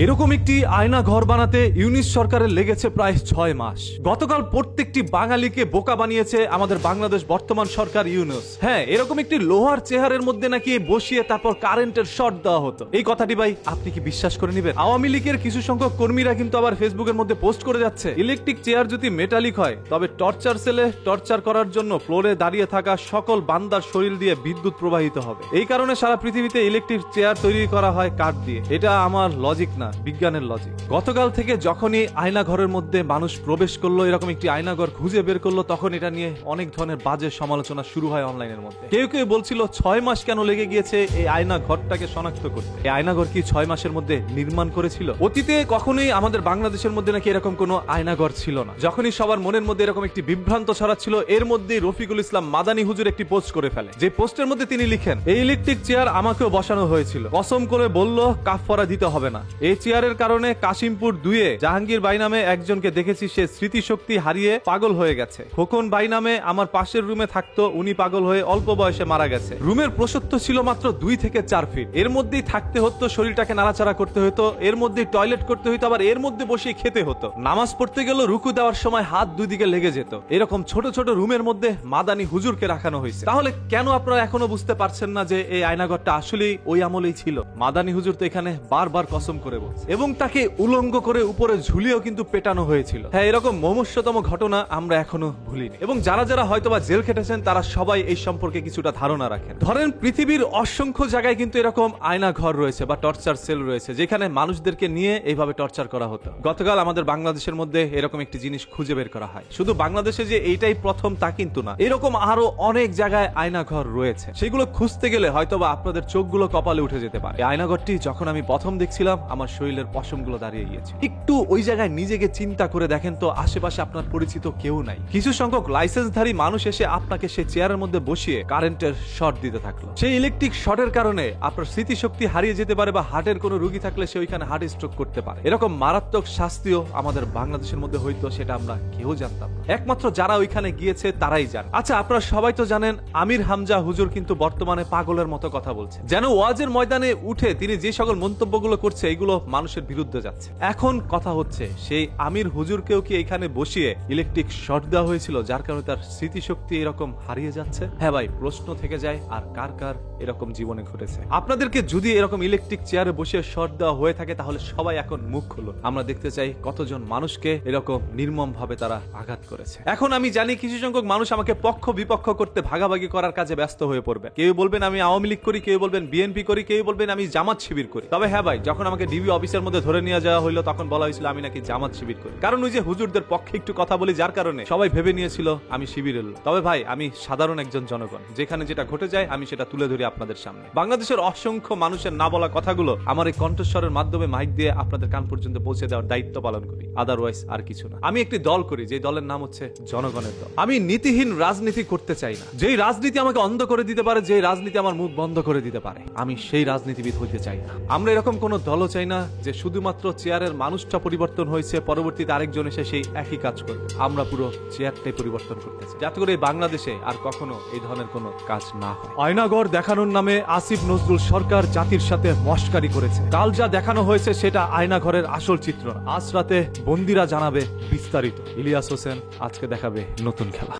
এরকম একটি আয়না ঘর বানাতে ইউনিস সরকারের লেগেছে প্রায় 6 মাস। গতকাল প্রত্যেকটি বাঙালিকে বোকা বানিয়েছে আমাদের বাংলাদেশ বর্তমান সরকার ইউনুস। হ্যাঁ, এরকম একটি লোহার চেহারের মধ্যে নাকি বসিয়ে তারপর কারেন্টের শর্ট দেওয়া হতো। এই কথাটি ভাই আপনি কি বিশ্বাস করে নেবেন? আওয়ামী লীগের কিছু সংখ্যক কর্মীরা কিন্তু আবার ফেসবুকের মধ্যে পোস্ট করে যাচ্ছে, ইলেকট্রিক চেয়ার যদি মেটালিক হয় তবে টর্চার সেলে টর্চার করার জন্য ফ্লোরে দাঁড়িয়ে থাকা সকল বান্দার শরীর দিয়ে বিদ্যুৎ প্রবাহিত হবে। এই কারণে সারা পৃথিবীতে ইলেকট্রিক চেয়ার তৈরি করা হয় কাঠ দিয়ে। এটা আমার লজিক না, বিজ্ঞানের লজিক। গতকাল থেকে যখনই আয়না ঘরের মধ্যে মানুষ প্রবেশ করলো, এরকম একটি আয়না ঘর খুঁজে বের করলো, তখন এটা নিয়ে অনেক ধরনের বাজে সমালোচনা শুরু হয় অনলাইনের মধ্যে। কেউ কেউ বলছিল 6 মাস কেন লেগে গিয়েছে এই আয়না ঘরটাকে শনাক্ত করতে। এই আয়না ঘর কি 6 মাসের মধ্যে নির্মাণ করেছিল? অতীতে কখনোই আমাদের বাংলাদেশের মধ্যে নাকি এরকম কোনো আয়না ঘর ছিল না। যখনই সবার মনের মধ্যে এরকম একটি বিভ্রান্ত ছড়াচ্ছিল, এর মধ্যেই রফিকুল ইসলাম মাদানী হুজুর একটি পোস্ট করে ফেলে। যে পোস্টের মধ্যে তিনি লিখেন, এই ইলেকট্রিক চেয়ার আমাকেও বসানো হয়েছিল, কসম করে বলল কাফফারা দিতে হবে না। এই চেয়ারের কারণে কাশিমপুর 2-এ জাহাঙ্গীর ভাই নামে একজনকে দেখেছি, সে স্মৃতিশক্তি হারিয়ে পাগল হয়ে গেছে। খোকন ভাই নামে আমার পাশের রুমে থাকতো, উনি পাগল হয়ে অল্প বয়সে মারা গেছে। রুমের প্রশস্ত ছিল মাত্র 2 থেকে 4 ফিট। এর মধ্যেই থাকতে হতো, শরীরটাকে নাড়াচাড়া করতে হতো, এর মধ্যেই টয়লেট করতে হতো, আবার এর মধ্যে বসে খেতে হতো। নামাজ পড়তে গেল রুকু দেওয়ার সময় হাত দুই দিকে লেগে যেত। এরকম ছোট ছোট রুমের মধ্যে মাদানী হুজুরকে রাখানো হয়েছে। তাহলে কেন আপনারা এখনো বুঝতে পারছেন না যে এই আয়নাঘরটা আসলেই ওই আমলেই ছিল? মাদানী হুজুর তো এখানে বারবার কসম করে বলছে এবং তাকে উলঙ্গ করে উপরে ঝুলিয়েও কিন্তু পেটানো হয়েছিল। হ্যাঁ, এরকম মমস্যতম ঘটনা আমরা এখনো ভুলিনি। এবং যারা যারা হয়তোবা জেল খেটেছেন তারা সবাই এই সম্পর্কে কিছুটা ধারণা রাখেন। ধরেন পৃথিবীর অসংখ্য জায়গায় কিন্তু এরকম আয়না ঘর রয়েছে বা টর্চার সেল রয়েছে, যেখানে মানুষদেরকে নিয়ে এইভাবে টর্চার করা হতো। গতকাল আমাদের বাংলাদেশের মধ্যে এরকম একটি জিনিস খুঁজে বের করা হয়। শুধু বাংলাদেশে যে এইটাই প্রথম তা কিন্তু না, এরকম আরো অনেক জায়গায় আয়না ঘর রয়েছে। সেগুলো খুঁজতে গেলে হয়তোবা আপনাদের চোখগুলো কপালে উঠে যেতে পারে। এই আয়নাঘরটি যখন আমি প্রথম দেখছিলাম, আমার শরীরের পশমগুলো দাঁড়িয়ে গিয়েছে। একটু ওই জায়গায় নিজেকে চিন্তা করে দেখেন তো, আশেপাশে আপনার পরিচিত কেউ নাই। কিছু সংখ্যক লাইসেন্সধারী মানুষ এসে আপনাকে সেই চেয়ারের মধ্যে বসিয়ে কারেন্টের শর্ট দিতে থাকলো। সেই ইলেকট্রিক শর্টের কারণে আপনার স্মৃতিশক্তি হারিয়ে যেতে পারে, বা হার্টের কোনো রোগী থাকলে সে ওইখানে হার্ট স্ট্রোক করতে পারে। এরকম মারাত্মক শাস্তিও আমাদের বাংলাদেশের মধ্যে হইতো, সেটা আমরা কেউ জানতাম না। একমাত্র যারা ওইখানে গিয়েছে তারাই জানে। আচ্ছা, আপনারা সবাই তো জানেন আমির হামজা হুজুর কিন্তু বর্তমানে পাগলের মতো কথা বলছে, যেন ওয়াজের ময়দানে উঠে তিনি যে সকল মন্তব্যগুলো করছে এগুলো মানুষের বিরুদ্ধে যাচ্ছে। এখন কথা হচ্ছে, সেই আমির হুজুরকেও কি এখানে বসিয়ে ইলেকট্রিক শর্ট দেওয়া হয়েছিল, যার কারণে তার স্মৃতিশক্তি এরকম হারিয়ে যাচ্ছে? হ্যাঁ ভাই, প্রশ্ন থেকে যায়, আর কার কার এরকম জীবনে ঘটেছে? আপনাদেরকে যদি এরকম ইলেকট্রিক চেয়ারে বসিয়ে শর্ট দেওয়া হয়ে থাকে, তাহলে সবাই এখন মুখ খুলো। আমরা দেখতে চাই কতজন মানুষকে এরকম নির্মম ভাবে তারা আঘাত করেছে। এখন আমি জানি কিছু সংখ্যক মানুষ আমাকে পক্ষ বিপক্ষ করতে, ভাগাভাগি করার কাজে ব্যস্ত হয়ে পড়বে। কেউ বলবেন আমি আওয়ামী লীগ করি, কেউ বলবেন বিএনপি করি, কেউ বলবেন আমি জামাত শিবির করি। তবে হ্যাঁ ভাই, যখন আমাকে ডিবি অফিসের মধ্যে ধরে নিয়ে যাওয়া হইলো, তখন বলা হয়েছিল আমি নাকি জামাত শিবির করি, কারণ ওই যে হুজুরদের পক্ষে একটু কথা বলি, যার কারণে সবাই ভেবে নিয়েছিল আমি শিবিরের লোক। তবে ভাই, আমি সাধারণ একজন জনগণ, যেখানে যেটা ঘটে যায় আমি সেটা তুলে ধরি আপনাদের সামনে। বাংলাদেশের অসংখ্য মানুষের না বলা কথাগুলো আমার এই কণ্ঠস্বরের মাধ্যমে মাইক দিয়ে আপনাদের কান পর্যন্ত পৌঁছে দেওয়ার দায়িত্ব পালন করি, আদারওয়াইজ আর কিছু না। আমি একটি দল করি, যে দলের নাম হচ্ছে জনগণের দল। আমি নীতিহীন রাজনীতি করতে চাই না। যেই রাজনীতি আমাকে অন্ধ করে দিতে পারে, যে রাজনীতি আমার মুখ বন্ধ করে দিতে পারে, আমি সেই রাজনীতিবিদ হইতে চাই না। আমরা এরকম কোন দলও চাই না যে শুধুমাত্র চেয়ারের মানুষটা পরিবর্তন হয়েছে, পরবর্তীতে আরেকজন এসে সেই একই কাজ করবে। আমরা পুরো চেয়ারটাই পরিবর্তন করতে চাই, যাতে করে বাংলাদেশে আর কখনো এই ধরনের কোনো কাজ না হয়। আয়নাঘর দেখানোর নামে আসিফ নজরুল সরকার জাতির সাথে মশকারি করেছে। কাল যা দেখানো হয়েছে সেটা আয়নাঘরের আসল চিত্র। আজ রাতে বন্দিরা জানাবে বিস্তারিত। ইলিয়াস হোসেন আজকে দেখাবে নতুন খেলা।